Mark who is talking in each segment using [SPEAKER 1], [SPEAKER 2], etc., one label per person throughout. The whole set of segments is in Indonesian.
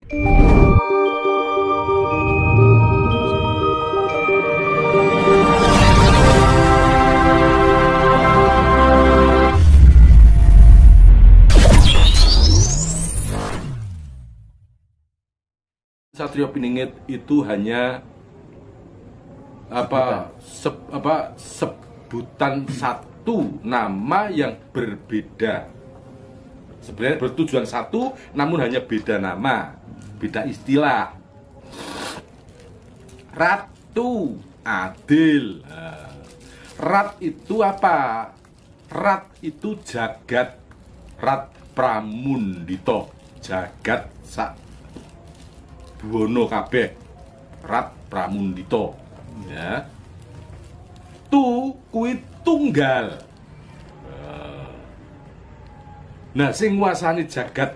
[SPEAKER 1] Satrio Piningit itu hanya sebutan satu nama yang berbeda. Sebenarnya bertujuan satu, namun hanya beda nama, beda istilah. Ratu Adil. Rat itu apa? Rat itu jagat. Rat Pramundito. Jagat sak buwono kabeh. Rat Pramundito. Ya. Tu kuwi tunggal. Nah, sing nguasani jagat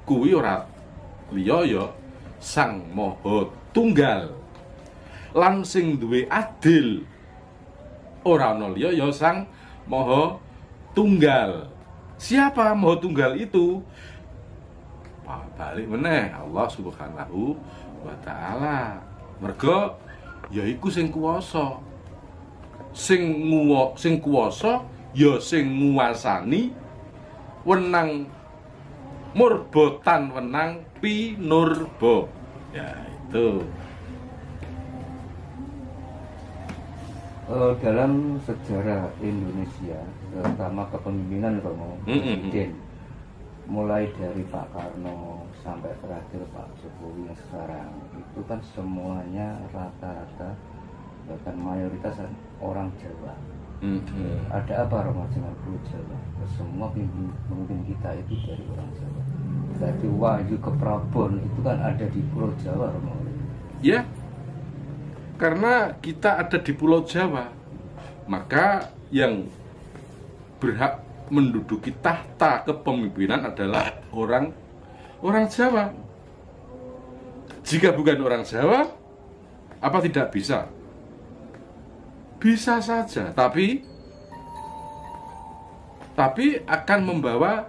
[SPEAKER 1] kuwi ora liya ya Sang Maha Tunggal. Lan sing duwe adil ora ana liya ya Sang Maha Tunggal. Siapa Maha Tunggal itu? Balik meneh Allah Subhanahu wa taala. Merga yaiku sing kuwasa. Sing kuwasa ya sing nguasani wenang murbotan wenang pinurba. Ya itu.
[SPEAKER 2] Dalam sejarah Indonesia, terutama kepemimpinan Romo Presiden, mulai dari Pak Karno sampai terakhir Pak Jokowi yang sekarang, itu kan semuanya rata-rata bahkan mayoritas orang Jawa. Ada apa Romo dengan Pulau Jawa? Semua pemimpin kita itu dari orang Jawa. Jadi Wahyu ke Prabon itu kan ada di Pulau Jawa Romo.
[SPEAKER 1] Ya, karena kita ada di Pulau Jawa, maka yang berhak menduduki tahta kepemimpinan adalah orang Jawa. Jika bukan orang Jawa, apa tidak bisa? Bisa saja, tapi akan membawa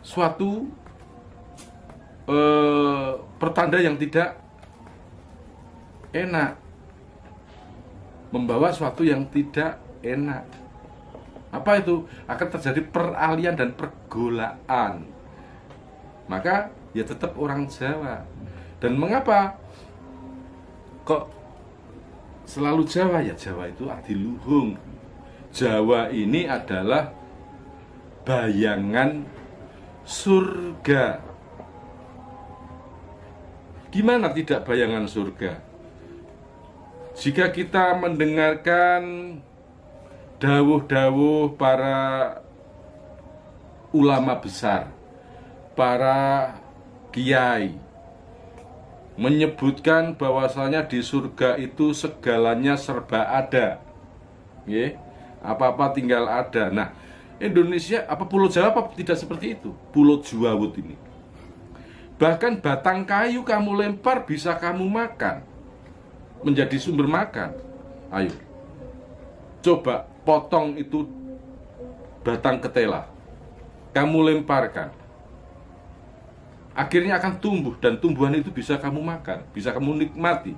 [SPEAKER 1] suatu pertanda yang tidak enak, membawa suatu yang tidak enak. Apa itu? Akan terjadi peralihan dan pergolaan. Maka ya tetap orang Jawa. Dan mengapa kok selalu Jawa? Ya Jawa itu adiluhung. Jawa ini adalah bayangan surga. Gimana tidak bayangan surga? Jika kita mendengarkan dawuh-dawuh para ulama besar, para kiai, menyebutkan bahwasanya di surga itu segalanya serba ada, apa-apa tinggal ada. Nah, Indonesia, apa Pulau Jawa apa tidak seperti itu? Pulau Juawut ini, bahkan batang kayu kamu lempar bisa kamu makan, menjadi sumber makan. Ayo, coba potong itu batang ketela, kamu lemparkan, akhirnya akan tumbuh, dan tumbuhan itu bisa kamu makan, bisa kamu nikmati.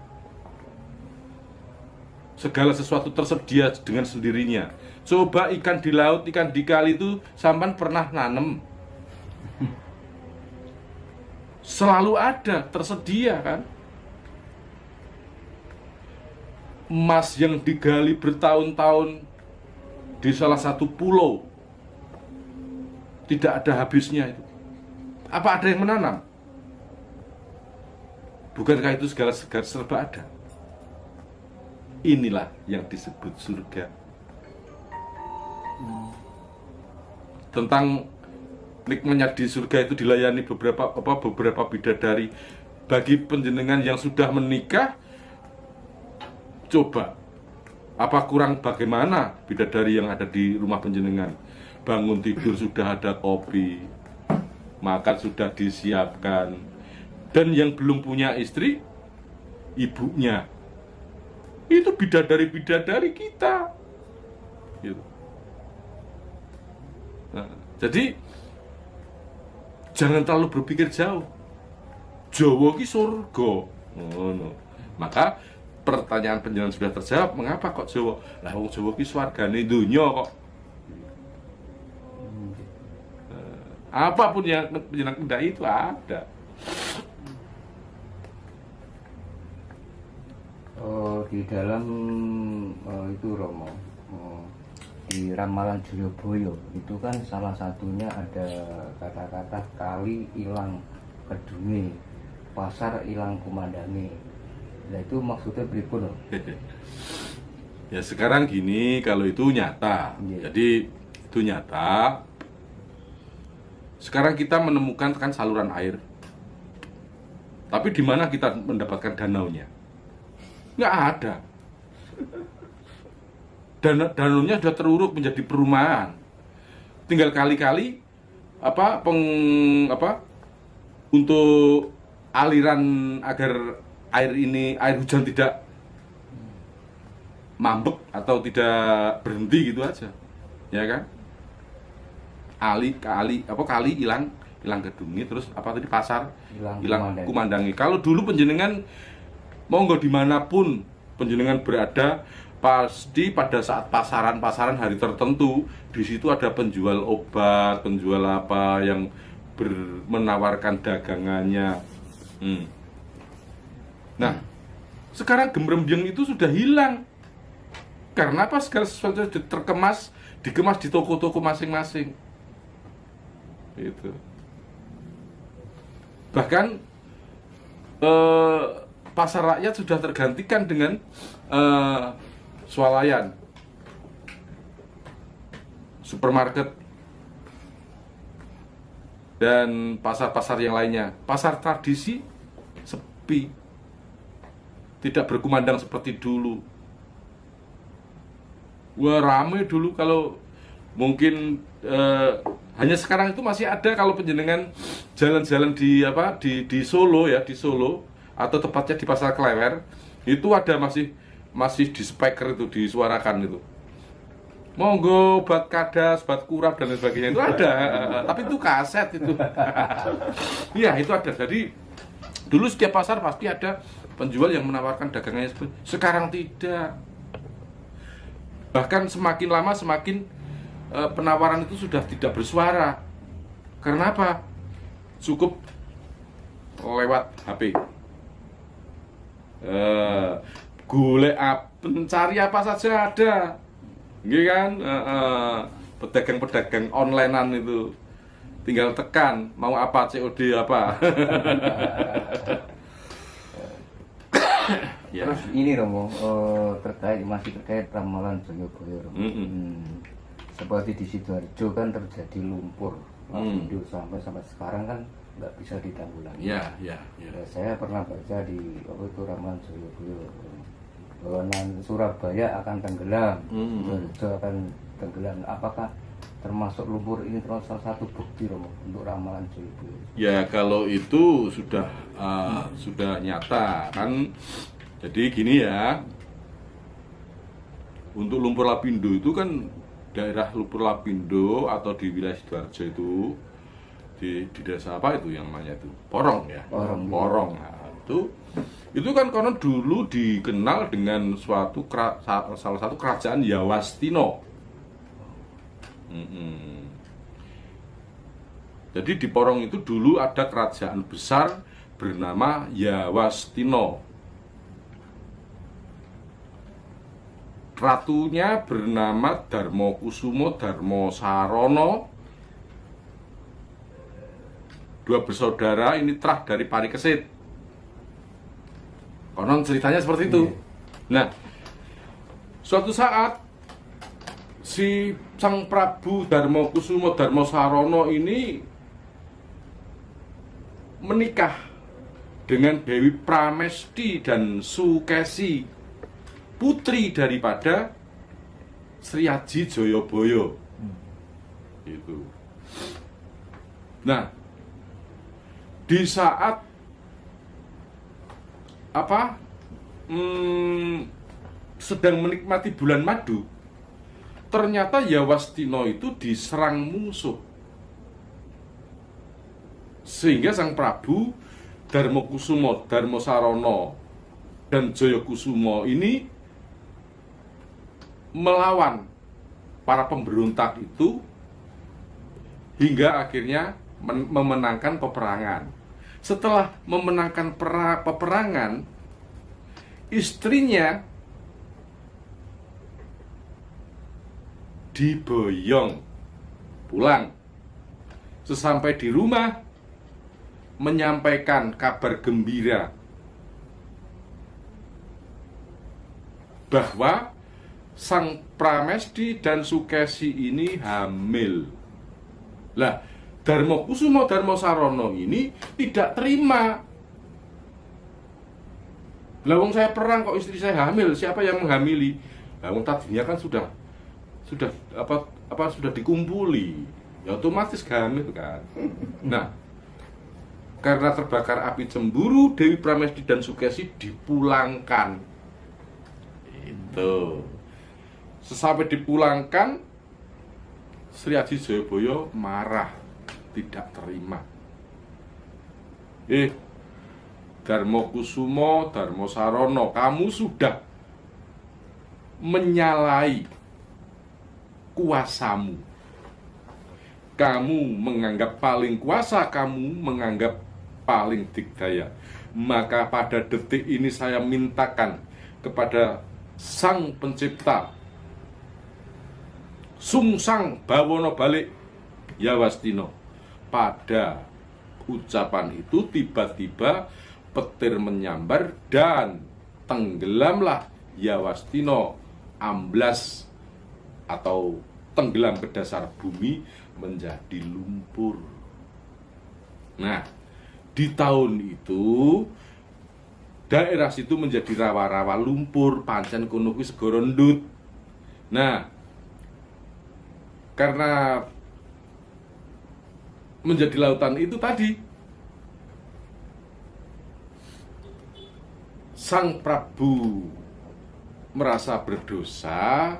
[SPEAKER 1] Segala sesuatu tersedia dengan sendirinya. Coba ikan di laut, ikan di kali itu sampan pernah nanem, selalu ada, tersedia kan. Emas yang digali bertahun-tahun di salah satu pulau, tidak ada habisnya itu. Apa ada yang menanam? Bukankah itu segala serba ada? Inilah yang disebut surga. Tentang nikmatnya di surga itu dilayani beberapa bidadari. Bagi penjenengan yang sudah menikah, coba, apa kurang bagaimana bidadari yang ada di rumah penjenengan? Bangun tidur sudah ada kopi, makan sudah disiapkan. Dan yang belum punya istri, ibunya itu bidadari-bidadari kita gitu. Nah, jadi jangan terlalu berpikir jauh. Jawa ki surga. Ngono. Maka pertanyaan panjenengan sudah terjawab, mengapa kok Jawa? Lah wong Jawa ki swargane donya kok. Apapun yang panjenengan kendaki itu ada.
[SPEAKER 2] Di dalam itu Romo, di ramalan Joyoboyo itu kan salah satunya ada kata-kata kali ilang kedunge, pasar ilang kumandange. Nah itu maksudnya pripun loh?
[SPEAKER 1] Ya sekarang gini, kalau itu nyata, jadi itu nyata. Sekarang kita menemukan kan saluran air, tapi di mana kita mendapatkan danaunya? Nggak ada. Danaunya sudah teruruk menjadi perumahan. Tinggal kali-kali untuk aliran agar air hujan tidak mambek atau tidak berhenti gitu aja, ya kan? Kali hilang gedungi, terus tadi pasar hilang kumandangi. Kalau dulu panjenengan monggo dimanapun panjenengan berada, pasti pada saat pasaran hari tertentu di situ ada penjual obat, penjual apa yang menawarkan dagangannya. Nah, sekarang gembrembyeng itu sudah hilang. Karena apa? Segala sesuatu dikemas di toko-toko masing-masing. Itu. Bahkan pasar rakyat sudah tergantikan dengan swalayan, supermarket, dan pasar-pasar yang lainnya. Pasar tradisi sepi, tidak berkumandang seperti dulu. Wah, ramai dulu. Kalau mungkin hanya sekarang itu masih ada kalau penjenengan jalan-jalan di Solo ya, di Solo atau tepatnya di Pasar Klewer, itu ada masih di speaker itu disuarakan itu. Monggo bat kadas, bat kurap dan lain sebagainya itu ada, tapi itu kaset itu. Iya, itu ada. Jadi dulu setiap pasar pasti ada penjual yang menawarkan dagangannya. Sekarang tidak. Bahkan semakin lama semakin penawaran itu sudah tidak bersuara. Karena apa? Cukup lewat HP. Mencari apa saja ada. Gitu kan? Pedagang-pedagang onlinean itu tinggal tekan mau apa, COD apa.
[SPEAKER 2] Ya. Terus ini Romo, masih terkait ramalan Joyoboyo Romo. Seperti di Sidoarjo kan terjadi lumpur lapindo sampai sekarang kan nggak bisa ditanggulangi.
[SPEAKER 1] Ya.
[SPEAKER 2] Saya pernah baca di ramalan Joyoboyo bahwa Surabaya akan tenggelam, Sidoarjo akan tenggelam. Apakah termasuk lumpur ini termasuk salah satu bukti Romo untuk ramalan Joyoboyo?
[SPEAKER 1] Ya kalau itu sudah nyata kan. Jadi gini ya, untuk lumpur lapindo itu kan daerah lumpur lapindo atau di wilayah Sidoarjo itu di desa apa itu yang namanya itu Porong ya, Porong. Nah, itu kan konon dulu dikenal dengan salah satu kerajaan Yawastino. Jadi di Porong itu dulu ada kerajaan besar bernama Yawastino. Ratunya bernama Darmokusumo Darmosarono. Dua bersaudara ini terah dari Parikesit. Konon ceritanya seperti itu. Nah, suatu saat si Sang Prabu Darmokusumo Darmosarono ini menikah dengan Dewi Pramesti dan Sukesi, putri daripada Sri Aji Joyoboyo. Itu. Nah, di saat sedang menikmati bulan madu, ternyata Yawastino itu diserang musuh. Sehingga Sang Prabu Darmokusumo, Darmosarono, dan Joyokusumo ini melawan para pemberontak itu hingga akhirnya memenangkan peperangan. Setelah memenangkan peperangan, istrinya diboyong pulang. Sesampai di rumah, menyampaikan kabar gembira bahwa Sang Pramesti dan Sukesi ini hamil. Lah, Darmokusumo Darmosarono ini tidak terima. Lah wong saya perang kok istri saya hamil, siapa yang menghamili? Lah wong tadinya kan sudah dikumpuli. Ya otomatis hamil kan. Nah, karena terbakar api cemburu, Dewi Pramesti dan Sukesi dipulangkan. Itu. Sesampai dipulangkan, Sri Aji Jayabaya marah, tidak terima. Darmokusumo, Darmosarono, kamu sudah menyalahi kuasamu. Kamu menganggap paling kuasa, kamu menganggap paling digdaya. Maka pada detik ini saya mintakan kepada Sang Pencipta, Sungsang Bawono Balik Yawastino. Pada ucapan itu tiba-tiba petir menyambar dan tenggelamlah Yawastino, amblas atau tenggelam ke dasar bumi menjadi lumpur. Nah, di tahun itu daerah situ menjadi rawa-rawa lumpur, pancen kono kuwi segara ndut. Nah, karena menjadi lautan itu tadi, Sang Prabu merasa berdosa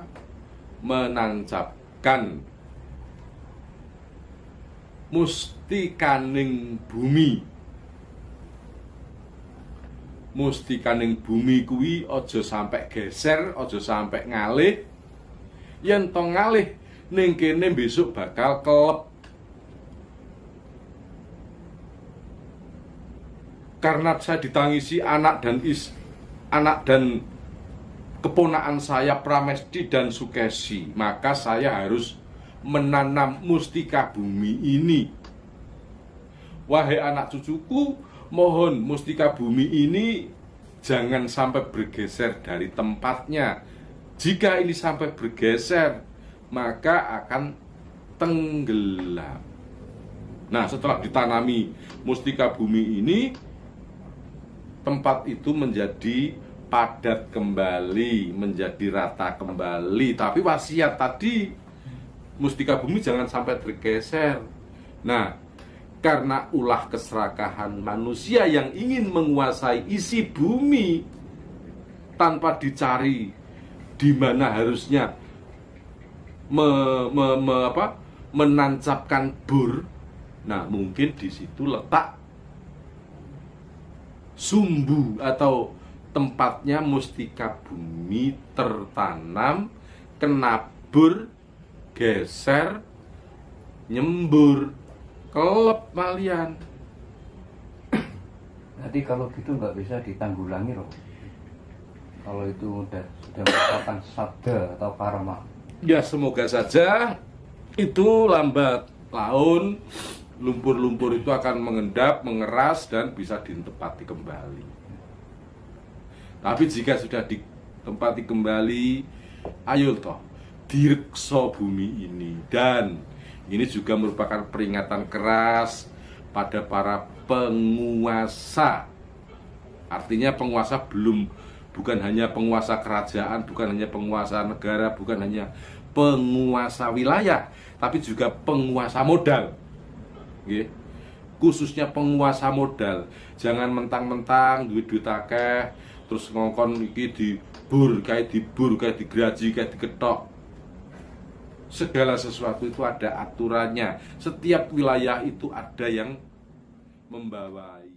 [SPEAKER 1] menancapkan mustikaning bumi. Mustikaning bumi kuwi aja sampai geser, aja sampai ngalih. Yen to ngalih ning kene besok bakal kelep. Karena saya ditangisi anak dan keponakan saya Pramesti dan Sukesi, maka saya harus menanam mustika bumi ini. Wahai anak cucuku, mohon mustika bumi ini jangan sampai bergeser dari tempatnya. Jika ini sampai bergeser, maka akan tenggelam. Nah, setelah ditanami mustika bumi ini, tempat itu menjadi padat kembali, menjadi rata kembali. Tapi wasiat tadi, mustika bumi jangan sampai bergeser. Nah, karena ulah keserakahan manusia yang ingin menguasai isi bumi tanpa dicari di mana harusnya menancapkan bur. Nah, mungkin di situ letak sumbu atau tempatnya mustika bumi tertanam, kenabur, geser, nyembur, kelep malian.
[SPEAKER 2] Nanti kalau gitu nggak bisa ditanggulangi loh. Kalau itu sudah merupakan sabda atau karma.
[SPEAKER 1] Ya, semoga saja itu lambat laun lumpur-lumpur itu akan mengendap, mengeras, dan bisa ditempati kembali. Tapi jika sudah ditempati kembali, ayo toh direksa bumi ini. Dan ini juga merupakan peringatan keras pada para penguasa. Artinya penguasa bukan hanya penguasa kerajaan, bukan hanya penguasa negara, bukan hanya penguasa wilayah, tapi juga penguasa modal. Khususnya penguasa modal. Jangan mentang-mentang duit akeh terus ngongkon iki dibur, kayak digraji, kayak diketok. Segala sesuatu itu ada aturannya. Setiap wilayah itu ada yang membawai.